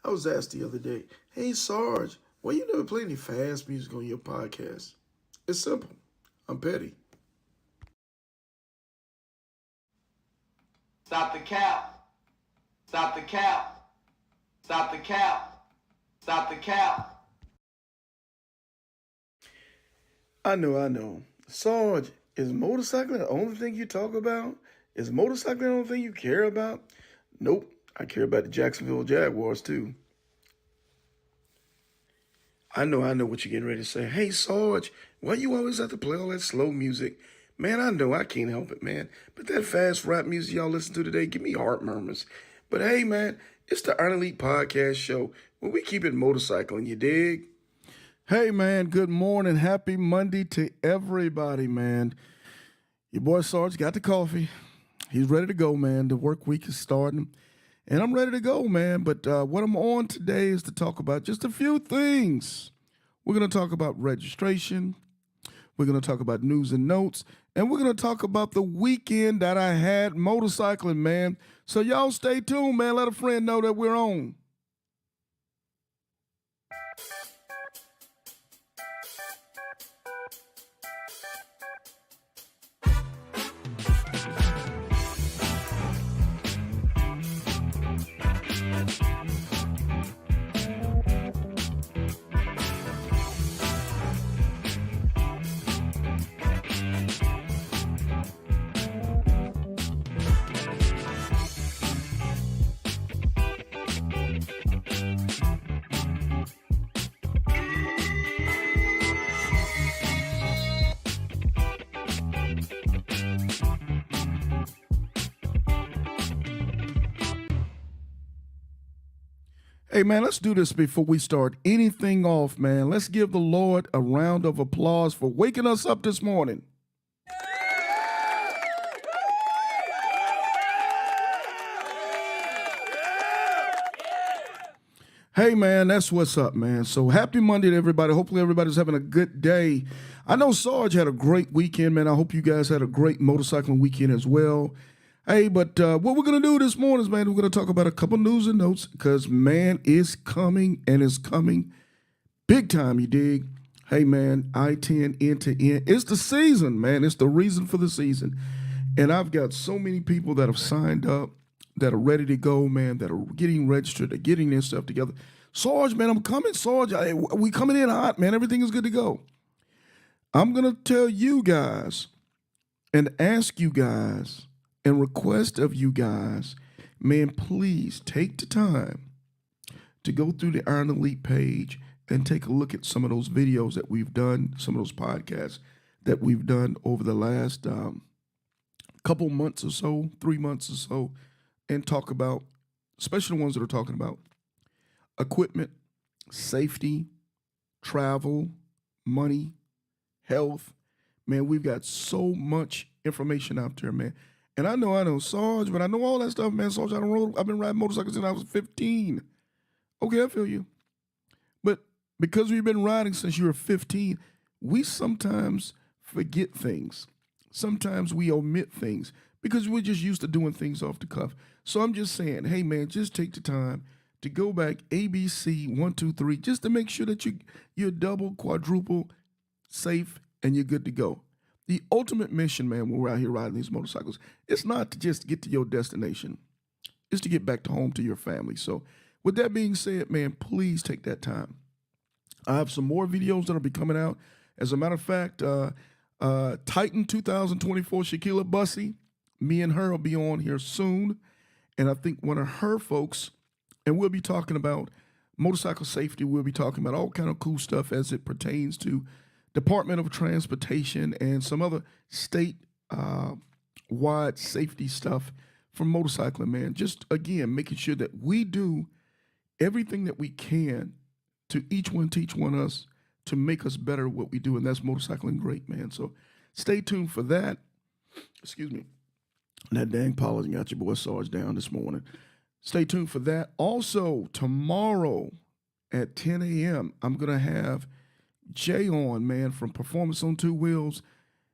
I was asked the other day, hey Sarge, why you never play any fast music on your podcast? It's simple. I'm petty. Stop the cap. Stop the cap. Stop the cap. Stop the cap. I know. Sarge, is motorcycling the only thing you talk about? Is motorcycling the only thing you care about? Nope. I care about the Jacksonville Jaguars too. I know what you're getting ready to say. Hey Sarge, why you always have to play all that slow music? Man, I know I can't help it, man. But that fast rap music y'all listen to today, give me heart murmurs. But hey, man, it's the Iron Elite Podcast Show where we keep it motorcycling, you dig? Hey, man, good morning. Happy Monday to everybody, man. Your boy Sarge got the coffee. He's ready to go, man. The work week is starting, and I'm ready to go, man. But what I'm on today is to talk about just a few things. We're going to talk about registration. We're going to talk about news and notes, and we're going to talk about the weekend that I had motorcycling, man. So y'all stay tuned, man. Let a friend know that we're on. Hey, man, let's do this before we start anything off, man. Let's give the Lord a round of applause for waking us up this morning. Hey, man, that's what's up, man. So happy Monday to everybody. Hopefully everybody's having a good day. I know Sarge had a great weekend, man. I hope you guys had a great motorcycling weekend as well. Hey, but what we're going to do this morning is, man, we're going to talk about a couple news and notes because, man, it's coming and it's coming big time, you dig? Hey, man, I-10 end to end. It's the season, man. It's the reason for the season. And I've got so many people that have signed up, that are ready to go, man, that are getting registered, they're getting their stuff together. Sarge, man, I'm coming. Sarge, we coming in hot, man. Everything is good to go. I'm going to tell you guys and ask you guys and request of you guys, man, please take the time to go through the Iron Elite page and take a look at some of those videos that we've done, some of those podcasts that we've done over the last couple months or so, 3 months or so, and talk about, especially the ones that are talking about equipment, safety, travel, money, health. Man, we've got so much information out there, man. And I know, Sarge, but I know all that stuff, man. Sarge, I've been riding motorcycles since I was 15. Okay, I feel you. But because we've been riding since you were 15, we sometimes forget things. Sometimes we omit things because we're just used to doing things off the cuff. So I'm just saying, hey, man, just take the time to go back ABC 1, 2, 3, just to make sure that you're double, quadruple safe and you're good to go. The ultimate mission, man, when we're out here riding these motorcycles, it's not to just get to your destination. It's to get back to home to your family. So with that being said, man, please take that time. I have some more videos that will be coming out. As a matter of fact, Titan 2024, Shaquilla Bussey, me and her will be on here soon. And I think one of her folks, and we'll be talking about motorcycle safety. We'll be talking about all kind of cool stuff as it pertains to Department of Transportation and some other state-wide safety stuff from motorcycling, man. Just, again, making sure that we do everything that we can to each one teach one us to make us better at what we do, and that's motorcycling great, man. So stay tuned for that. Excuse me. That dang pollen got your boy Sarge down this morning. Stay tuned for that. Also, tomorrow at 10 a.m., I'm going to have Jay on, man, from Performance on Two Wheels.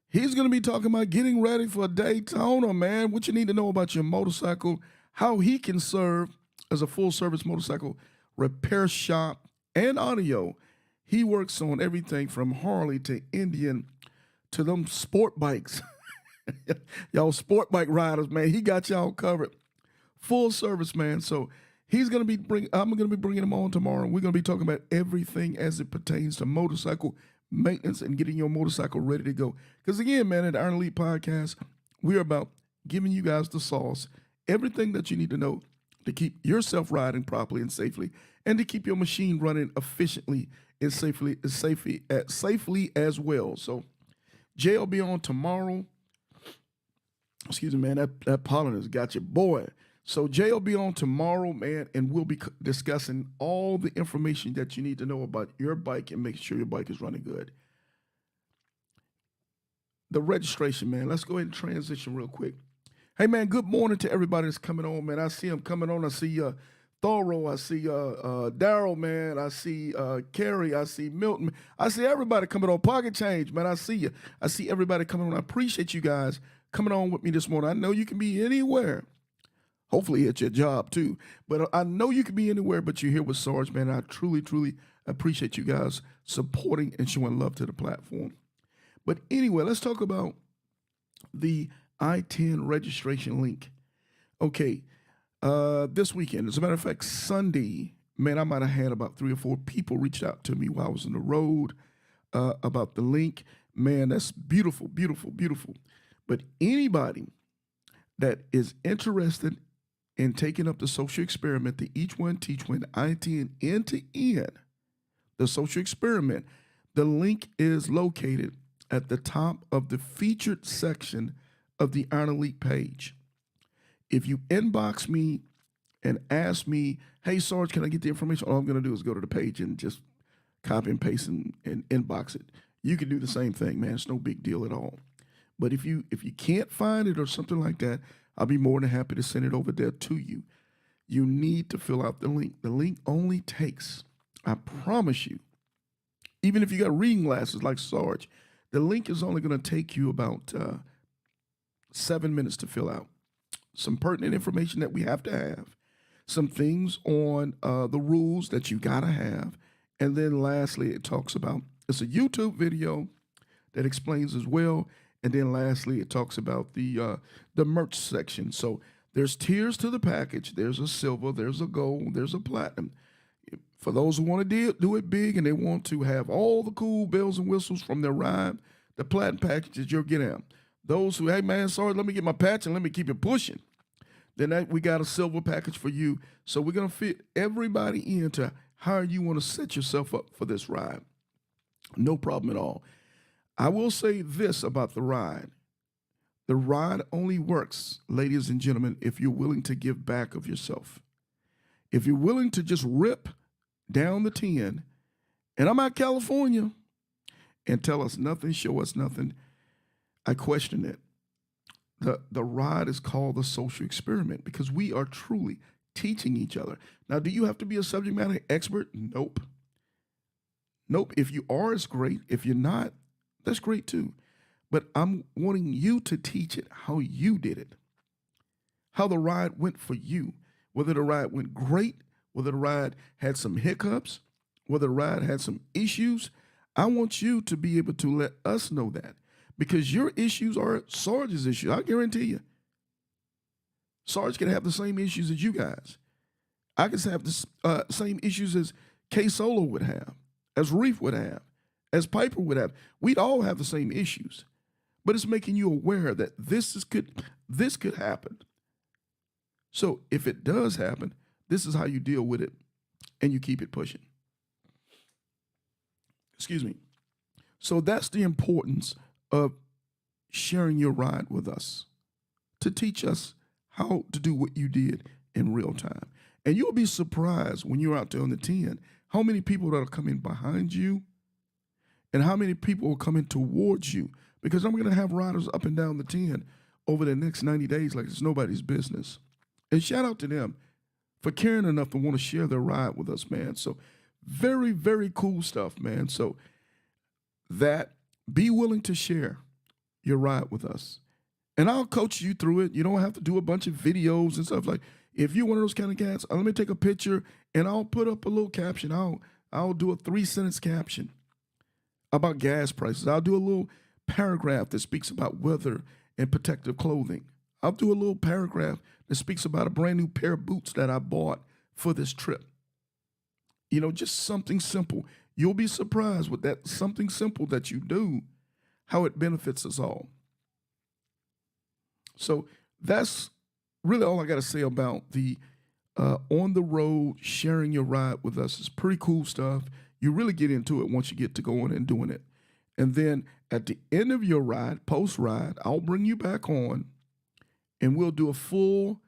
He's going to be talking about getting ready for Daytona, man, what you need to know about your motorcycle, how he can serve as a full-service motorcycle repair shop, and audio. He works on everything from Harley to Indian to them sport bikes. Y'all sport bike riders, man. He got y'all covered. Full service, man. So I'm gonna be bringing him on tomorrow. We're gonna be talking about everything as it pertains to motorcycle maintenance and getting your motorcycle ready to go. Because again, man, at the Iron Elite Podcast, we're about giving you guys the sauce, everything that you need to know to keep yourself riding properly and safely, and to keep your machine running efficiently and safely as well. So Jay will be on tomorrow. Excuse me, man. That pollen has got you, boy. So Jay will be on tomorrow, man, and we'll be discussing all the information that you need to know about your bike and make sure your bike is running good. The registration, man. Let's go ahead and transition real quick. Hey, man, good morning to everybody that's coming on, man. I see them coming on. I see Thorough. I see Daryl, man. I see Carrie. I see Milton. I see everybody coming on. Pocket Change, man. I see you. I see everybody coming on. I appreciate you guys coming on with me this morning. I know you can be anywhere. Hopefully at your job too. But I know you can be anywhere, but you're here with Sarge, man. I truly, truly appreciate you guys supporting and showing love to the platform. But anyway, let's talk about the I-10 registration link. Okay, this weekend, as a matter of fact, Sunday, man, I might have had about 3 or 4 people reach out to me while I was on the road about the link. Man, that's beautiful, beautiful, beautiful. But anybody that is interested in taking up the social experiment, the Each One Teach One, I-10 end to end, the social experiment, the link is located at the top of the featured section of the Iron Elite page. If you inbox me and ask me, hey, Sarge, can I get the information? All I'm going to do is go to the page and just copy and paste and inbox it. You can do the same thing, man. It's no big deal at all. But if you can't find it or something like that, I'll be more than happy to send it over there to you. You need to fill out the link. The link only takes, I promise you, even if you got reading glasses like Sarge, the link is only going to take you about 7 minutes to fill out. Some pertinent information that we have to have, some things on the rules that you got to have, and then lastly, it talks about, it's a YouTube video that explains as well. And then lastly, it talks about the merch section. So there's tiers to the package. There's a silver, there's a gold, there's a platinum. For those who want to do it big and they want to have all the cool bells and whistles from their ride, the platinum packages you're getting out. Those who, hey man, sorry, let me get my patch and let me keep it pushing. Then we got a silver package for you. So we're going to fit everybody into how you want to set yourself up for this ride. No problem at all. I will say this about the ride. The ride only works, ladies and gentlemen, if you're willing to give back of yourself. If you're willing to just rip down the 10, and I'm out California, and tell us nothing, show us nothing, I question it. The ride is called the social experiment because we are truly teaching each other. Now, do you have to be a subject matter expert? Nope. Nope. If you are, it's great. If you're not, that's great too. But I'm wanting you to teach it how you did it, how the ride went for you, whether the ride went great, whether the ride had some hiccups, whether the ride had some issues. I want you to be able to let us know that because your issues are Sarge's issues. I guarantee you. Sarge can have the same issues as you guys. I can have the same issues as K Solo would have, as Reef would have, as Piper would have. We'd all have the same issues, but it's making you aware that this could happen. So if it does happen, this is how you deal with it, and you keep it pushing. Excuse me. So that's the importance of sharing your ride with us, to teach us how to do what you did in real time. And you'll be surprised when you're out there on the 10, how many people that are coming behind you and how many people are coming towards you, because I'm going to have riders up and down the 10 over the next 90 days like it's nobody's business. And shout out to them for caring enough to want to share their ride with us, man. So very, very cool stuff, man. So be willing to share your ride with us. And I'll coach you through it. You don't have to do a bunch of videos and stuff like. If you're one of those kind of cats, let me take a picture and I'll put up a little caption. I'll do a 3 sentence caption about gas prices. I'll do a little paragraph that speaks about weather and protective clothing. I'll do a little paragraph that speaks about a brand new pair of boots that I bought for this trip. You know, just something simple. You'll be surprised with that something simple that you do, how it benefits us all. So that's really all I got to say about the on the road sharing your ride with us. It's pretty cool stuff. You really get into it once you get to going and doing it. And then at the end of your ride, post ride, I'll bring you back on and we'll do a full.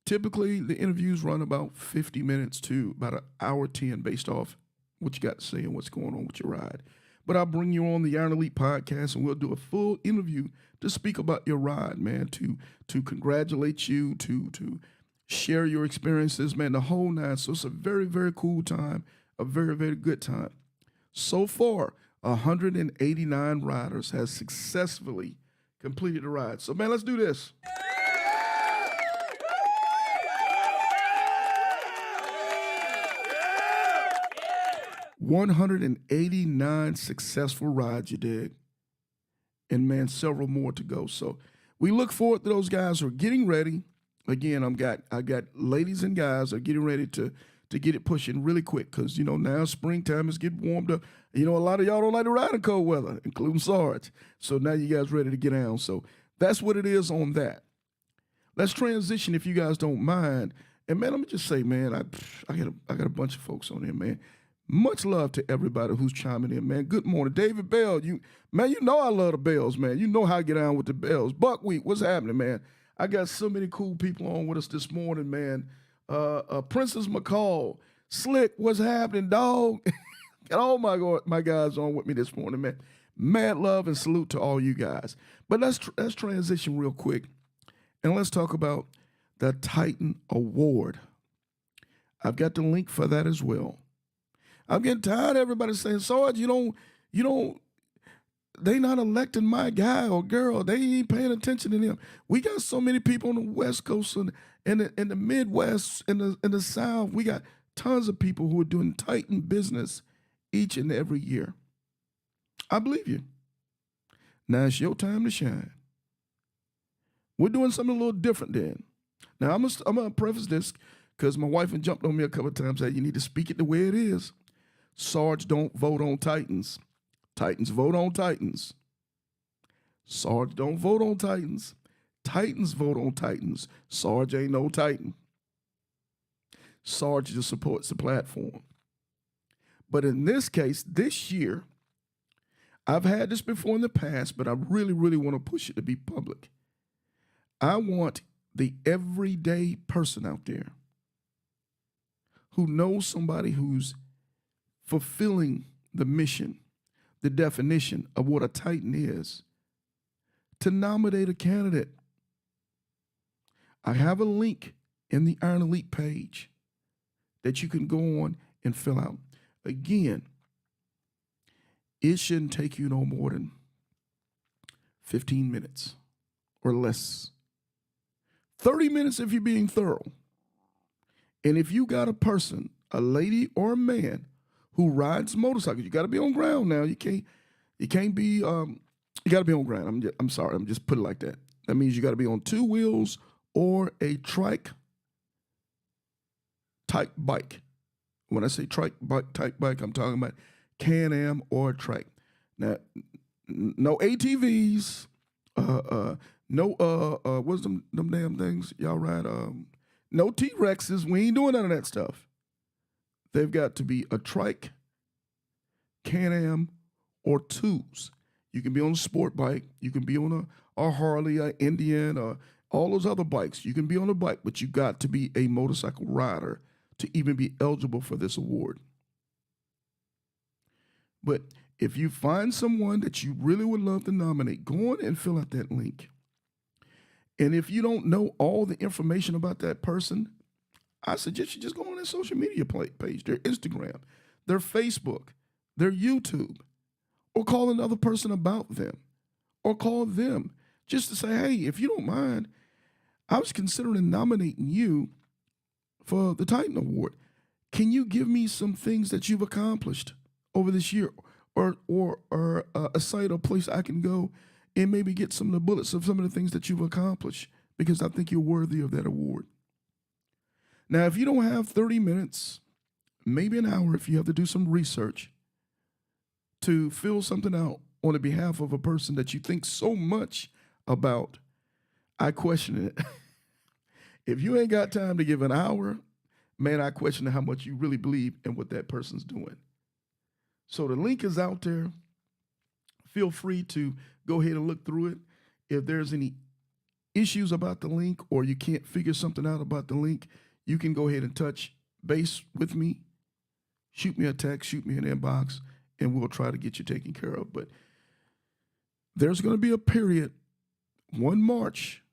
Typically, the interviews run about 50 minutes to about an hour 10 based off what you got to say and what's going on with your ride. But I'll bring you on the Iron Elite podcast and we'll do a full interview to speak about your ride, man, to congratulate you, to share your experiences, man, the whole nine. So it's a very, very cool time, a very, very good time. So far, 189 riders has successfully completed the ride. So, man, let's do this. 189 successful rides, you dig? And man, several more to go. So we look forward to those guys who are getting ready. Again, I got ladies and guys are getting ready to get it pushing really quick because, you know, now springtime is getting warmed up. You know, a lot of y'all don't like to ride in cold weather, including Sarge. So now you guys ready to get down. So that's what it is on that. Let's transition if you guys don't mind. And man, let me just say, man, I got a bunch of folks on here, man. Much love to everybody who's chiming in, man. Good morning. David Bell, you know I love the Bells, man. You know how I get on with the Bells. Buckwheat, what's happening, man? I got so many cool people on with us this morning, man. Princess McCall, Slick, what's happening, dog? Got all my guys on with me this morning, man. Mad love and salute to all you guys. But let's transition real quick, and let's talk about the Titan Award. I've got the link for that as well. I'm getting tired of everybody saying, Sarge, you don't, they not electing my guy or girl. They ain't paying attention to them. We got so many people on the West Coast and in the Midwest, in the South. We got tons of people who are doing Titan business each and every year. I believe you. Now it's your time to shine. We're doing something a little different then. Now I'm gonna preface this because my wife had jumped on me a couple of times and said, you need to speak it the way it is. Sarge don't vote on Titans. Titans vote on Titans. Sarge don't vote on Titans. Titans vote on Titans. Sarge ain't no Titan. Sarge just supports the platform. But in this case, this year, I've had this before in the past, but I really, really want to push it to be public. I want the everyday person out there who knows somebody who's fulfilling the mission, the definition of what a Titan is, to nominate a candidate. I have a link in the Iron Elite page that you can go on and fill out. Again, it shouldn't take you no more than 15 minutes or less. 30 minutes if you're being thorough. And if you got a person, a lady or a man who rides motorcycles, you got to be on ground now. You can't be, you got to be on ground. I'm sorry, I'm just put it like that. That means you got to be on 2 wheels or a trike type bike. When I say trike bike type bike, I'm talking about Can-Am or a trike. Now, no ATVs, no what's them damn things y'all ride? No T-Rexes. We ain't doing none of that stuff. They've got to be a trike, Can-Am, or 2s. You can be on a sport bike. You can be on a Harley, a Indian, or all those other bikes. You can be on a bike, but you got to be a motorcycle rider to even be eligible for this award. But if you find someone that you really would love to nominate, go on and fill out that link. And if you don't know all the information about that person, I suggest you just go on their social media page, their Instagram, their Facebook, their YouTube, or call another person about them, or call them just to say, hey, if you don't mind, I was considering nominating you for the Titan Award. Can you give me some things that you've accomplished over this year, or a site or place I can go and maybe get some of the bullets of some of the things that you've accomplished, because I think you're worthy of that award. Now, if you don't have 30 minutes, maybe an hour, if you have to do some research to fill something out on the behalf of a person that you think so much about, I question it. If you ain't got time to give an hour, man, I question how much you really believe in what that person's doing. So the link is out there. Feel free to go ahead and look through it. If there's any issues about the link, or you can't figure something out about the link, you can go ahead and touch base with me. Shoot me a text, shoot me an inbox, and we'll try to get you taken care of. But there's going to be a period, 1 March,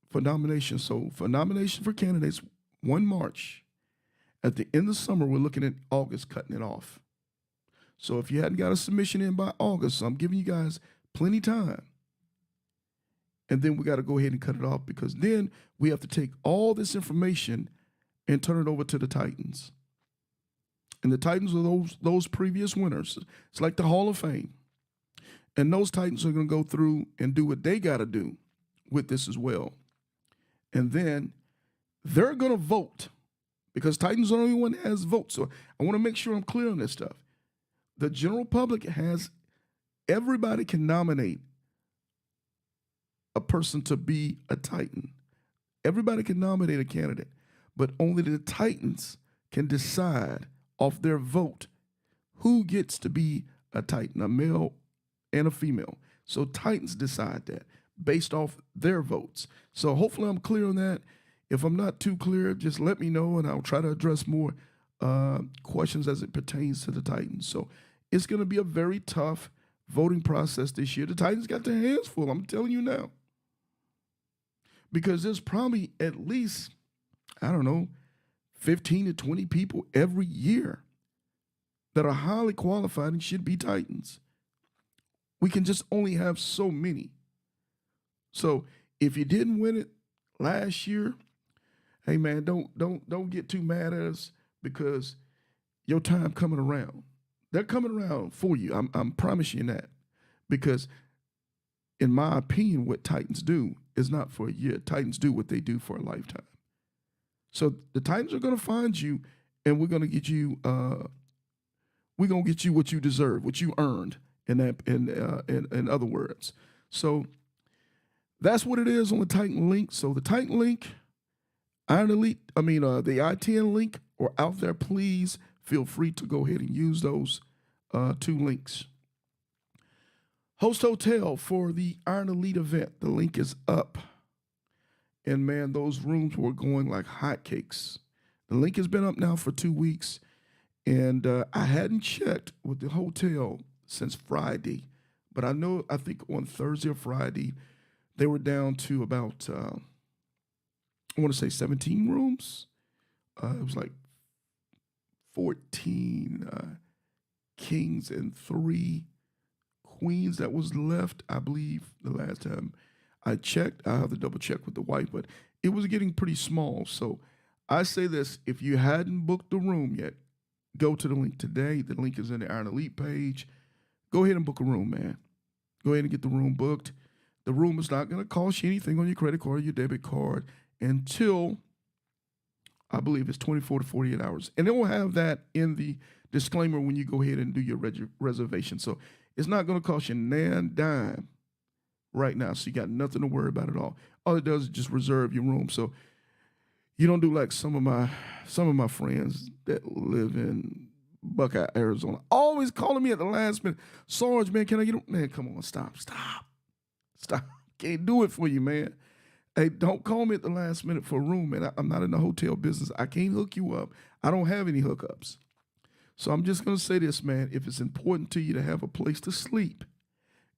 for nomination. So for nomination for candidates, 1 March. At the end of summer, we're looking at August, cutting it off. So if you hadn't got a submission in by August, so I'm giving you guys plenty time. And then we got to go ahead and cut it off, because then we have to take all this information and turn it over to the Titans. And the Titans are those previous winners. It's like the Hall of Fame. And those Titans are going to go through and do what they got to do with this as well. And then they're going to vote, because Titans are the only one that has votes. So I want to make sure I'm clear on this stuff. The general public everybody can nominate a person to be a Titan. Everybody can nominate a candidate, but only the Titans can decide off their vote who gets to be a Titan, a male and a female. So Titans decide that based off their votes. So hopefully I'm clear on that. If I'm not too clear, just let me know, and I'll try to address more questions as it pertains to the Titans. So it's going to be a very tough voting process this year. The Titans got their hands full, I'm telling you now. Because there's probably at least, 15 to 20 people every year that are highly qualified and should be Titans. We can just only have so many. So if you didn't win it last year, hey man, don't get too mad at us, because your time coming around. They're coming around for you. I'm promising you that. Because in my opinion, what Titans do is not for a year. Titans do what they do for a lifetime. So the Titans are going to find you, and we're going to get you. We're going to get you what you deserve, what you earned. In other words, so that's what it is on the Titan link. So the Titan link, the I-10 link are out there. Please feel free to go ahead and use those 2 links. Host Hotel for the Iron Elite event. The link is up. And man, those rooms were going like hotcakes. The link has been up now for 2 weeks. And I hadn't checked with the hotel since Friday. But I think on Thursday or Friday, they were down to about, I want to say 17 rooms. It was like 14 kings and 3 queens that was left, I believe, the last time I checked. I have to double check with the wife, but it was getting pretty small. So I say this, if you hadn't booked the room yet, go to the link today. The link is in the Iron Elite page. Go ahead and book a room, man. Go ahead and get the room booked. The room is not going to cost you anything on your credit card or your debit card until, I believe it's 24 to 48 hours. And it will have that in the disclaimer when you go ahead and do your reservation. So it's not going to cost you nan dime right now. So you got nothing to worry about at all. All it does is just reserve your room. So you don't do like some of my friends that live in Buckeye, Arizona, always calling me at the last minute. Sarge, man, can I get man? Come on, stop. Can't do it for you, man. Hey, don't call me at the last minute for a room, man. I'm not in the hotel business. I can't hook you up. I don't have any hookups. So I'm just gonna say this, man. If it's important to you to have a place to sleep,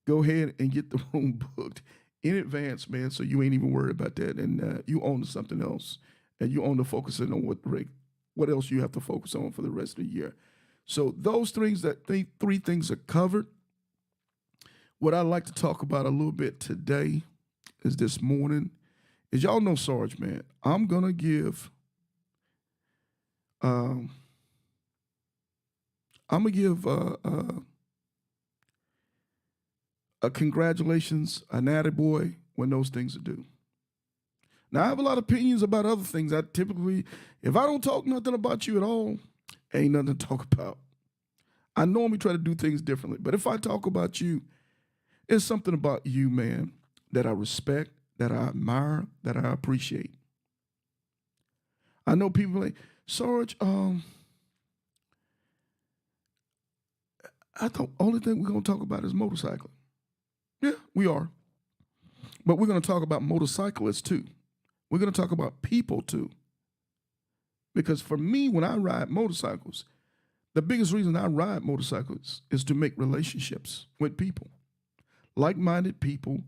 go ahead and get the room booked in advance, man. So you ain't even worried about that, and you own to something else, and you own to focusing on what else you have to focus on for the rest of the year. So those three things are covered. What I'd like to talk about a little bit today is this morning. As y'all know, Sarge, man, I'm going to give Um, I'm gonna give a congratulations, an attaboy when those things are due. Now I have a lot of opinions about other things. I typically, if I don't talk nothing about you at all, ain't nothing to talk about. I normally try to do things differently, but if I talk about you, it's something about you, man, that I respect, that I admire, that I appreciate. I know people like, Sarge, I thought only thing we're gonna talk about is motorcycling. Yeah, we are. But we're gonna talk about motorcyclists too. We're gonna talk about people too. Because for me, when I ride motorcycles, the biggest reason I ride motorcycles is to make relationships with people, like-minded people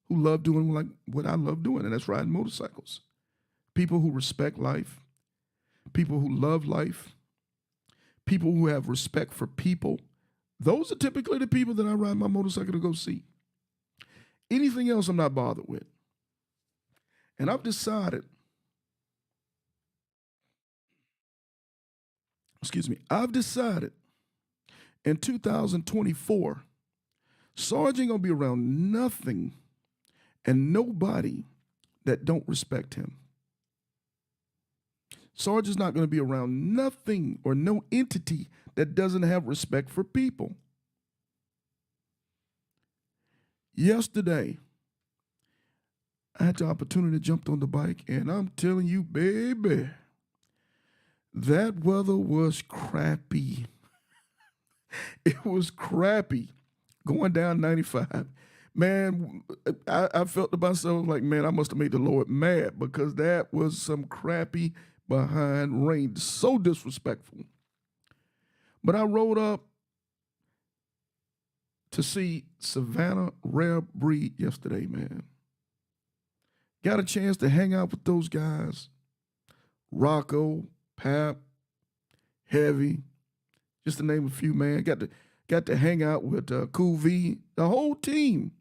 who love doing like what I love doing, and that's riding motorcycles. People who respect life, people who love life, people who have respect for people. Those are typically the people that I ride my motorcycle to go see. Anything else I'm not bothered with. And I've decided, I've decided in 2024, Sarge ain't gonna be around nothing and nobody that don't respect him. Sarge is not gonna be around nothing or no entity that doesn't have respect for people. Yesterday, I had the opportunity to jump on the bike, and I'm telling you, baby, that weather was crappy. It was crappy going down 95. Man, I felt to myself like, man, I must have made the Lord mad because that was some crappy behind rain. So disrespectful. But I rode up to see Savannah Rare Breed yesterday, man. Got a chance to hang out with those guys. Rocco, Pap, Heavy, just to name a few, man. Got to hang out with Cool V, the whole team.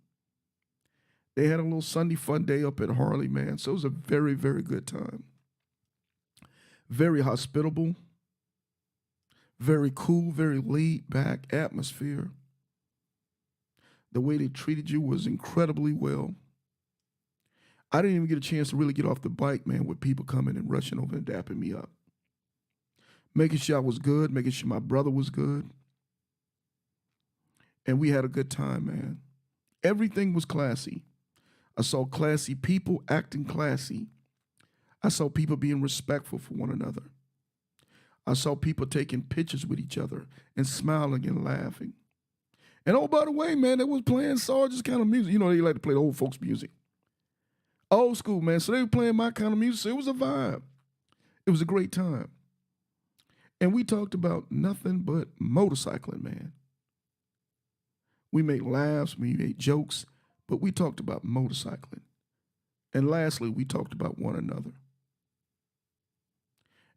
They had a little Sunday fun day up at Harley, man. So it was a very, very good time. Very hospitable, very cool, very laid back atmosphere. The way they treated you was incredibly well. I didn't even get a chance to really get off the bike, man, with people coming and rushing over and dapping me up. Making sure I was good, making sure my brother was good. And we had a good time, man. Everything was classy. I saw classy people acting classy. I saw people being respectful for one another. I saw people taking pictures with each other and smiling and laughing. And oh, by the way, man, they was playing Sarge's kind of music. You know, they like to play the old folks' music. Old school, man. So they were playing my kind of music. So it was a vibe. It was a great time. And we talked about nothing but motorcycling, man. We made laughs, we made jokes, but we talked about motorcycling. And lastly, we talked about one another.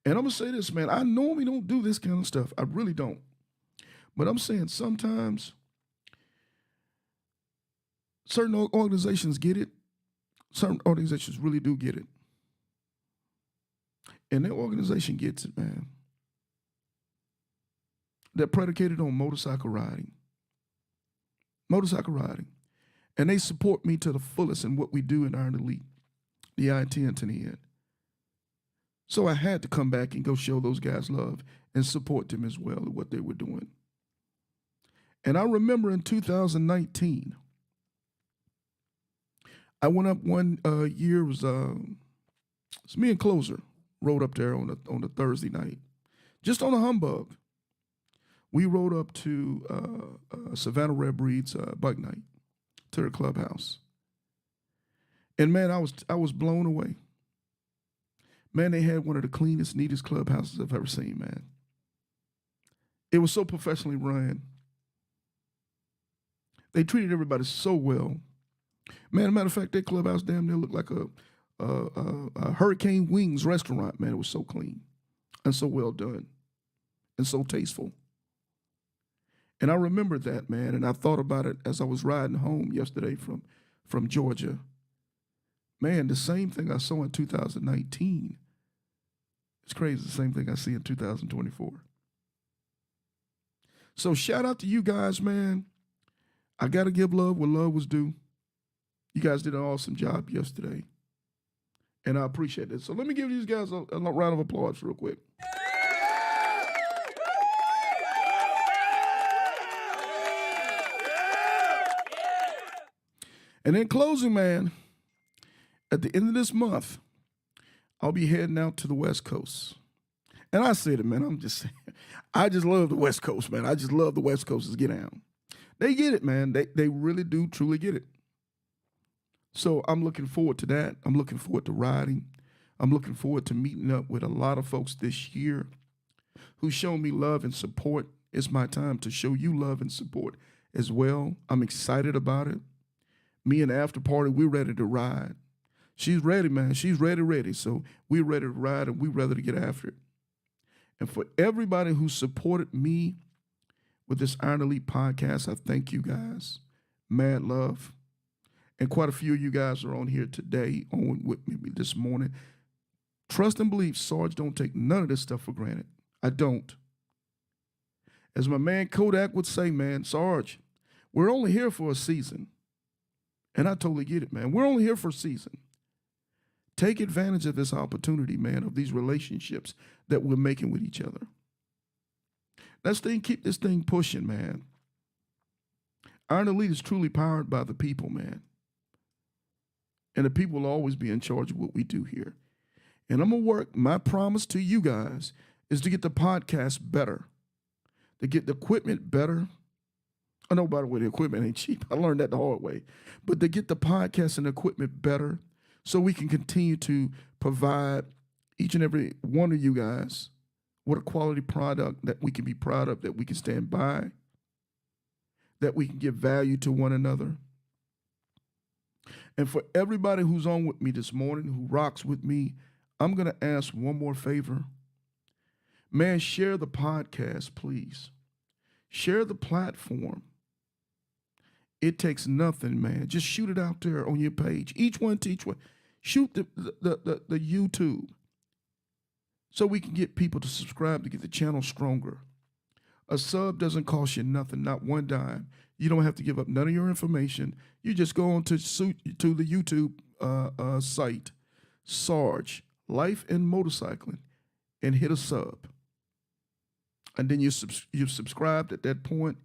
And I'm going to say this, man. I normally don't do this kind of stuff. I really don't. But I'm saying sometimes certain organizations get it. Certain organizations really do get it. And their organization gets it, man. They're predicated on motorcycle riding. Motorcycle riding. And they support me to the fullest in what we do in Iron Elite, the IT and to the end. So I had to come back and go show those guys love and support them as well in what they were doing. And I remember in 2019, I went up one year, it's me and Closer rode up there on a Thursday night, just on a humbug. We rode up to Savannah Rare Breed's bike night to their clubhouse. And man, I was blown away. Man, they had one of the cleanest, neatest clubhouses I've ever seen, man. It was so professionally run. They treated everybody so well. Man, as a matter of fact, that clubhouse damn near looked like a Hurricane Wings restaurant, man. It was so clean and so well done and so tasteful. And I remembered that, man, and I thought about it as I was riding home yesterday from Georgia. Man, the same thing I saw in 2019 It's crazy. The same thing I see in 2024. So shout out to you guys, man. I got to give love where love was due. You guys did an awesome job yesterday. And I appreciate it. So let me give these guys a round of applause real quick. And in closing, man, at the end of this month, I'll be heading out to the West Coast. And I said it, man, I'm just saying, I just love the West Coast, man. I just love the West Coasters get down. They get it, man. They really do truly get it. So I'm looking forward to that. I'm looking forward to riding. I'm looking forward to meeting up with a lot of folks this year who show me love and support. It's my time to show you love and support as well. I'm excited about it. Me and the after party, we're ready to ride. She's ready, man. She's ready. So we're ready to ride and we're ready to get after it. And for everybody who supported me with this Iron Elite podcast, I thank you guys. Mad love. And quite a few of you guys are on here today, on with me this morning. Trust and believe, Sarge don't take none of this stuff for granted. I don't. As my man Kodak would say, man, Sarge, we're only here for a season. And I totally get it, man. We're only here for a season. Take advantage of this opportunity, man, of these relationships that we're making with each other. Let's keep this thing pushing, man. Iron Elite is truly powered by the people, man. And the people will always be in charge of what we do here. And I'm going to work. My promise to you guys is to get the podcast better, to get the equipment better. I know, by the way, the equipment ain't cheap. I learned that the hard way. But to get the podcast and equipment better so we can continue to provide each and every one of you guys with a quality product that we can be proud of, that we can stand by, that we can give value to one another. And for everybody who's on with me this morning, who rocks with me, I'm going to ask one more favor. Man, share the podcast, please. Share the platform. It takes nothing, man. Just shoot it out there on your page. Each one. Shoot the YouTube so we can get people to subscribe to get the channel stronger. A sub doesn't cost you nothing, not one dime. You don't have to give up none of your information. You just go on to the YouTube site, Sarge, Life and Motorcycling, and hit a sub. And then you've subscribed at that point.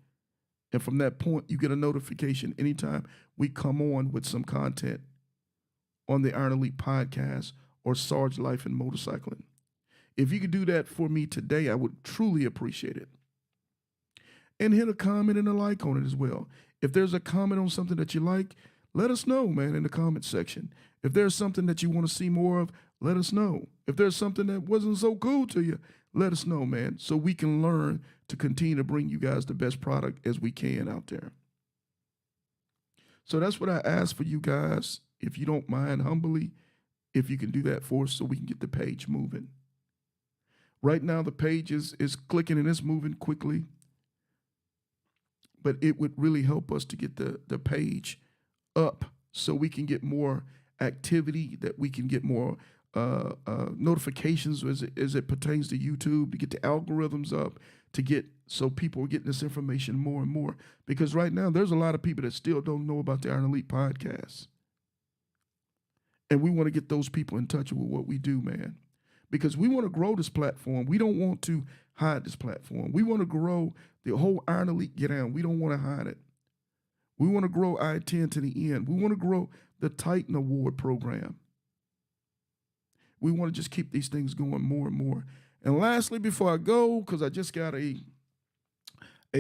And from that point, you get a notification anytime we come on with some content on the Iron Elite podcast or Sarge Life and Motorcycling. If you could do that for me today, I would truly appreciate it. And hit a comment and a like on it as well. If there's a comment on something that you like, let us know, man, in the comment section. If there's something that you want to see more of, let us know. If there's something that wasn't so cool to you, let us know, man, so we can learn to continue to bring you guys the best product as we can out there. So that's what I ask for you guys. If you don't mind, humbly, if you can do that for us so we can get the page moving. Right now, the page is clicking and it's moving quickly. But it would really help us to get the page up so we can get more activity, that we can get more notifications as it pertains to YouTube, to get the algorithms up, so people are getting this information more and more. Because right now, there's a lot of people that still don't know about the Iron Elite podcast. And we want to get those people in touch with what we do, man. Because we want to grow this platform. We don't want to hide this platform. We want to grow the whole Iron Elite Get Down. We don't want to hide it. We want to grow I-10 to the end. We want to grow the Titan Award program. We want to just keep these things going more and more. And lastly, before I go, because I just got a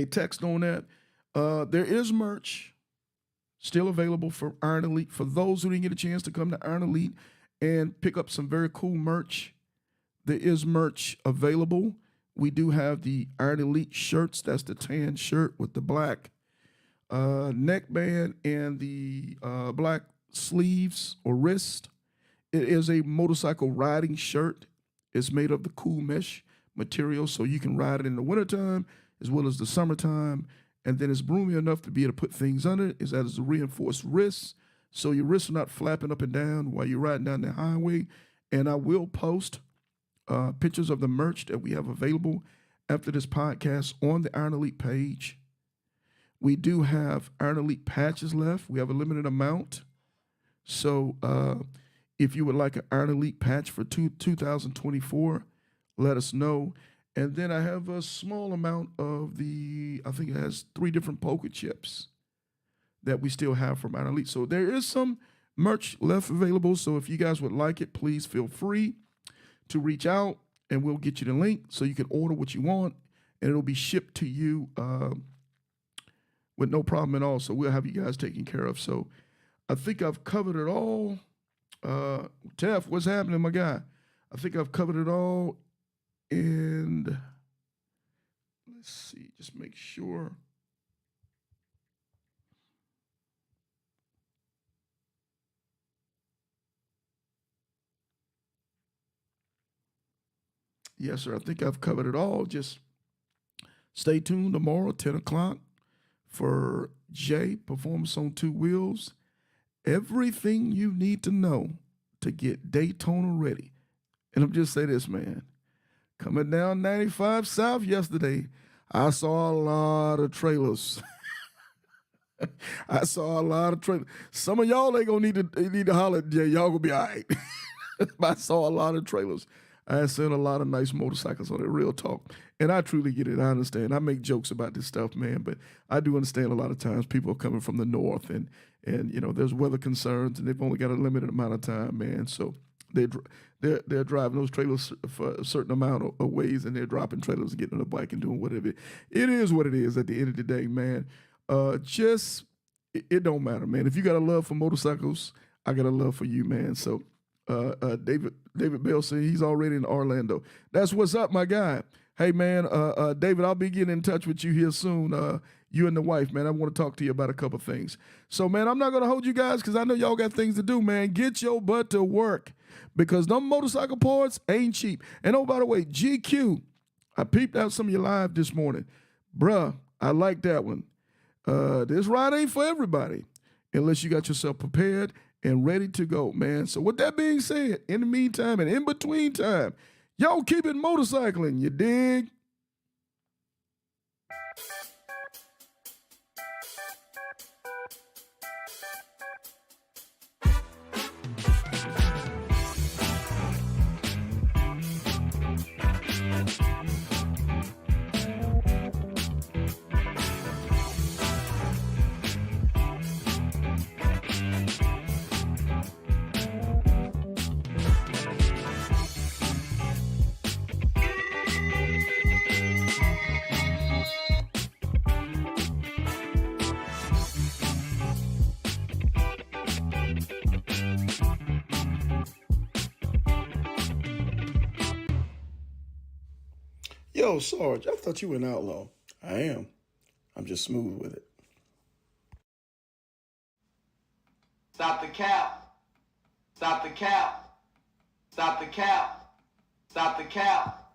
text on that, there is merch still available for Iron Elite. For those who didn't get a chance to come to Iron Elite and pick up some very cool merch, there is merch available. We do have the Iron Elite shirts. That's the tan shirt with the black neckband and the black sleeves or wrist. It is a motorcycle riding shirt. It's made of the cool mesh material, so you can ride it in the wintertime as well as the summertime. And then it's roomy enough to be able to put things under it. It has a reinforced wrists, so your wrists are not flapping up and down while you're riding down the highway. And I will post pictures of the merch that we have available after this podcast on the Iron Elite page. We do have Iron Elite patches left. We have a limited amount. So if you would like an Iron Elite patch for 2024, let us know. And then I have a small amount of I think it has 3 different poker chips that we still have from Iron Elite. So there is some merch left available. So if you guys would like it, please feel free to reach out and we'll get you the link so you can order what you want and it'll be shipped to you with no problem at all. So we'll have you guys taken care of. So I think I've covered it all. Tef, what's happening, my guy? I think I've covered it all. And let's see, just make sure. Yes, sir. I think I've covered it all. Just stay tuned tomorrow, 10 o'clock, for Jay Performance on 2 Wheels. Everything you need to know to get Daytona ready. And I'm just saying this, man. Coming down 95 South yesterday, I saw a lot of trailers. I saw a lot of trailers. Some of y'all ain't gonna need to holler at Jay. Y'all gonna be all right. But I saw a lot of trailers. I have seen a lot of nice motorcycles on it, real talk. And I truly get it. I understand. I make jokes about this stuff, man, but I do understand a lot of times people are coming from the north and you know, there's weather concerns and they've only got a limited amount of time, man. So they're driving those trailers for a certain amount of ways and they're dropping trailers and getting on a bike and doing whatever. It is what it is at the end of the day, man. It don't matter, man. If you got a love for motorcycles, I got a love for you, man. So David Bell said he's already in Orlando. That's what's up, my guy. Hey, man, David, I'll be getting in touch with you here soon. You and the wife, man. I want to talk to you about a couple things. So, man, I'm not going to hold you guys because I know y'all got things to do, man. Get your butt to work because them motorcycle parts ain't cheap. And, oh, by the way, GQ, I peeped out some of your live this morning. Bruh, I like that one. This ride ain't for everybody unless you got yourself prepared and ready to go, man. So with that being said, in the meantime and in between time, y'all keep it motorcycling, you dig? Yo, Sarge, I thought you were an outlaw. I am. I'm just smooth with it. Stop the cap. Stop the cap. Stop the cap. Stop the cap.